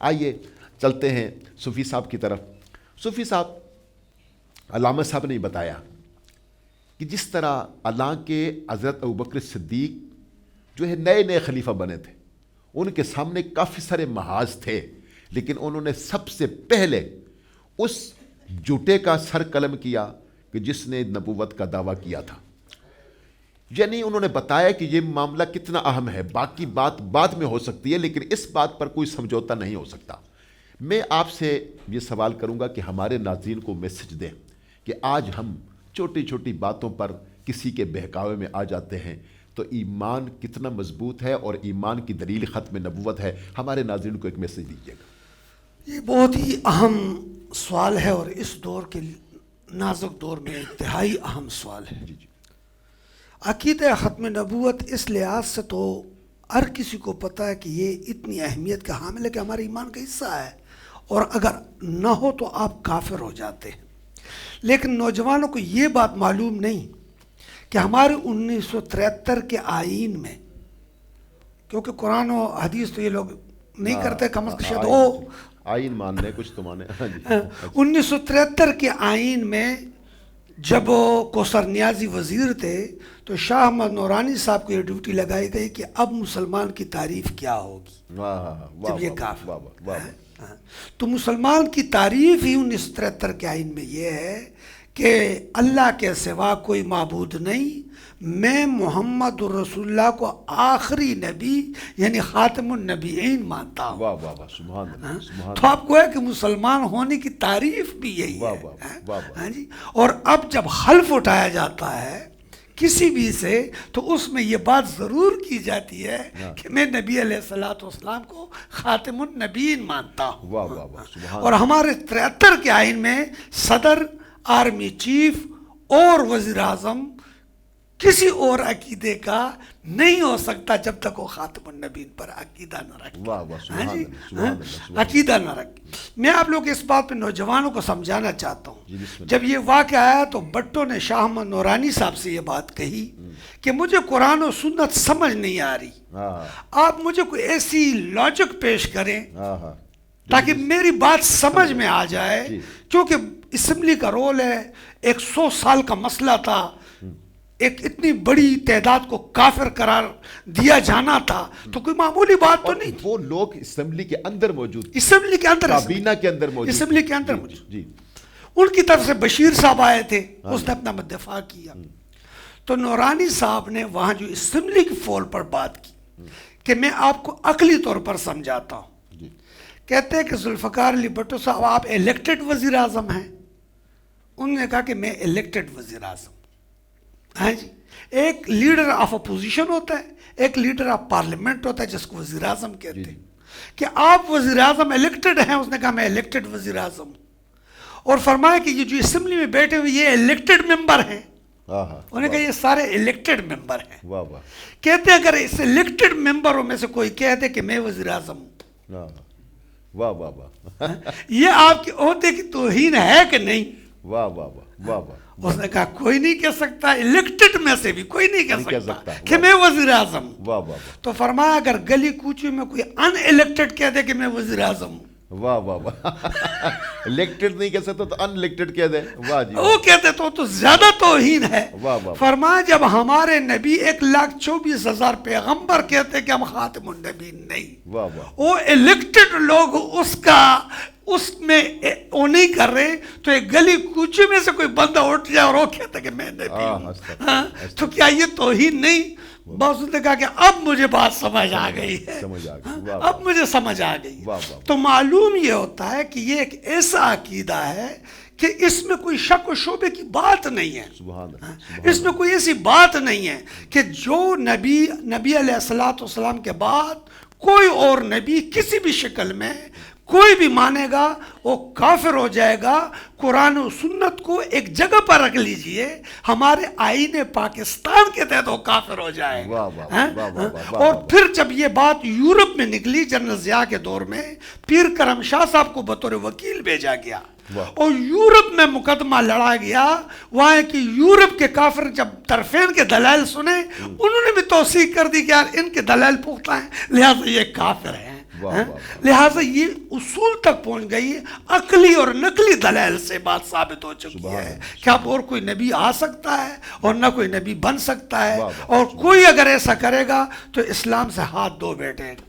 آئیے چلتے ہیں صوفی صاحب کی طرف۔ صوفی صاحب، علامہ صاحب نے بتایا کہ جس طرح اللہ کے حضرت ابوبکر صدیق جو ہے نئے نئے خلیفہ بنے تھے، ان کے سامنے کافی سارے محاذ تھے، لیکن انہوں نے سب سے پہلے اس جھوٹے کا سر قلم کیا کہ جس نے نبوت کا دعویٰ کیا تھا۔ یعنی انہوں نے بتایا کہ یہ معاملہ کتنا اہم ہے، باقی بات بعد میں ہو سکتی ہے لیکن اس بات پر کوئی سمجھوتا نہیں ہو سکتا۔ میں آپ سے یہ سوال کروں گا کہ ہمارے ناظرین کو میسج دیں کہ آج ہم چھوٹی چھوٹی باتوں پر کسی کے بہکاوے میں آ جاتے ہیں، تو ایمان کتنا مضبوط ہے اور ایمان کی دلیل ختم نبوت ہے۔ ہمارے ناظرین کو ایک میسج دیجیے گا۔ یہ بہت ہی اہم سوال ہے اور اس دور کے نازک دور میں انتہائی اہم سوال ہے۔ جی جی، عقیدہ ختم نبوت اس لحاظ سے تو ہر کسی کو پتہ ہے کہ یہ اتنی اہمیت کا حامل ہے کہ ہمارے ایمان کا حصہ ہے، اور اگر نہ ہو تو آپ کافر ہو جاتے ہیں۔ لیکن نوجوانوں کو یہ بات معلوم نہیں کہ ہمارے 1973 کے آئین میں، کیونکہ قرآن و حدیث تو یہ لوگ نہیں کرتے، کم از کم شاید وہ آئین ماننے کچھ تو مانے۔ 1973 کے آئین میں جب کوثر نیازی وزیر تھے تو شاہ احمد نورانی صاحب کو یہ ڈیوٹی لگائی گئی کہ اب مسلمان کی تعریف کیا ہوگی جب یہ کافر۔ تو مسلمان کی تعریف ہی 1973 کے آئین میں یہ ہے کہ اللہ کے سوا کوئی معبود نہیں، میں محمد رسول اللہ کو آخری نبی یعنی خاتم النبیین مانتا ہوں۔ واہ واہ واہ، سبحان اللہ، سبحان تو آپ کو ہے کہ مسلمان ہونے کی تعریف بھی یہی ہے۔ ہاں جی، اور اب جب حلف اٹھایا جاتا ہے کسی بھی سے تو اس میں یہ بات ضرور کی جاتی ہے کہ میں نبی علیہ السلام کو خاتم النبیین مانتا ہوں۔ واہ واہ واہ، سبحان اور ہمارے 73 کے آئین میں صدر، آرمی چیف اور وزیر اعظم کسی اور عقیدے کا نہیں ہو سکتا جب تک وہ خاتم النبیین پر عقیدہ نہ رکھے۔ واہ واہ، سبحان اللہ، سبحان اللہ، سبحان عقیدہ نہ رکھے۔ میں آپ لوگ اس بات پہ نوجوانوں کو سمجھانا چاہتا ہوں۔ جی، بسم اللہ۔ جب یہ واقعہ آیا تو بٹو نے شاہ احمد نورانی صاحب سے یہ بات کہی کہ مجھے قرآن و سنت سمجھ نہیں آ رہی، آپ مجھے کوئی ایسی لاجک پیش کریں تاکہ میری بات سمجھ میں آ جائے، کیونکہ اسمبلی کا رول ہے، 100 سال کا مسئلہ تھا، ایک اتنی بڑی تعداد کو کافر قرار دیا جانا تھا، تو کوئی معمولی بات تو نہیں تھی۔ وہ لوگ اسمبلی کے اندر موجود، اسمبلی کے اندر، کابینہ کے اندر موجود، اسمبلی کے اندر موجود۔ جی، ان کی طرف سے بشیر صاحب آئے تھے، اس نے اپنا دفاع کیا۔ تو نورانی صاحب نے وہاں جو اسمبلی کی فول پر بات کی کہ میں آپ کو عقلی طور پر سمجھاتا ہوں۔ کہتے ہیں کہ ذوالفقار علی بھٹو صاحب آپ الیکٹڈ وزیر اعظم ہیں؟ انہوں نے کہا کہ میں الیکٹڈ وزیر اعظم۔ ہاں جی، ایک لیڈر آف اپوزیشن ہوتا ہے، ایک لیڈر آف پارلیمنٹ ہوتا ہے جس کو وزیر اعظم کہتے ہیں۔ کہ آپ وزیر اعظم الیکٹڈ ہیں؟ اس نے کہا میں الیکٹڈ وزیر اعظم ہوں۔ اور فرمایا کہ یہ جو اسمبلی میں بیٹھے ہوئے یہ الیکٹڈ ممبر ہیں۔ انہوں نے کہا یہ سارے الیکٹڈ ممبر ہیں۔ کہتے ہیں اگر اس الیکٹڈ ممبروں میں سے کوئی کہتے کہ میں وزیر اعظم ہوں، واہ واہ واہ، یہ آپ کے عہدے کی توہین ہے کہ نہیں؟ واہ واہ واہ، واہ واہ۔ اس نے کہا کوئی نہیں کہہ سکتا، الیکٹڈ میں سے بھی کوئی نہیں کہہ سکتا کہ میں وزیر اعظم ہوں۔ واہ واہ، تو فرمایا اگر گلی کوچے میں کوئی ان الیکٹڈ کہہ دے کہ میں وزیر اعظم ہوں، واہ واہ واہ، الیکٹڈ نہیں کہہ سکتا تو ان الیکٹڈ کہہ دے، واہ جی، وہ کہتے تو زیادہ توہین ہے۔ واہ واہ۔ فرمایا جب ہمارے نبی 1,24,000 پیغمبر کہتے کہ ہم خاتم النبیین نہیں، واہ واہ، وہ الیکٹڈ لوگ اس میں وہ نہیں کر رہے، تو ایک گلی کوچے میں سے کوئی بندہ اٹھ جائے اور وہ کہتا کہ میں نبی ہوں، تو کیا یہ توہین نہیں؟ بس نے کہا کہ اب مجھے بات سمجھ آ گئی ہے، اب مجھے سمجھ آ گئی۔ تو معلوم یہ ہوتا ہے کہ یہ ایک ایسا عقیدہ ہے کہ اس میں کوئی شک و شبے کی بات نہیں ہے، اس میں کوئی ایسی بات نہیں ہے کہ جو نبی علیہ السلام کے بعد کوئی اور نبی کسی بھی شکل میں کوئی بھی مانے گا وہ کافر ہو جائے گا۔ قرآن و سنت کو ایک جگہ پر رکھ لیجئے، ہمارے آئین پاکستان کے تحت وہ کافر ہو جائے گا۔ اور پھر جب یہ بات یورپ میں نکلی جنرل ضیاء کے دور میں، پیر کرم شاہ صاحب کو بطور وکیل بھیجا گیا اور یورپ میں مقدمہ لڑا گیا۔ وہاں کہ یورپ کے کافر جب طرفین کے دلائل سنے، انہوں نے بھی توثیق کر دی کہ یار ان کے دلائل پختہ ہیں، لہٰذا یہ کافر ہیں۔ واہ، واہ۔ لہٰذا یہ اصول تک پہنچ گئی، عقلی اور نقلی دلائل سے بات ثابت ہو چکی ہے کہ اب اور کوئی نبی آ سکتا ہے اور نہ کوئی نبی بن سکتا ہے، واہ، واہ، اور کوئی اگر ایسا کرے گا تو اسلام سے ہاتھ دھو بیٹھے گا۔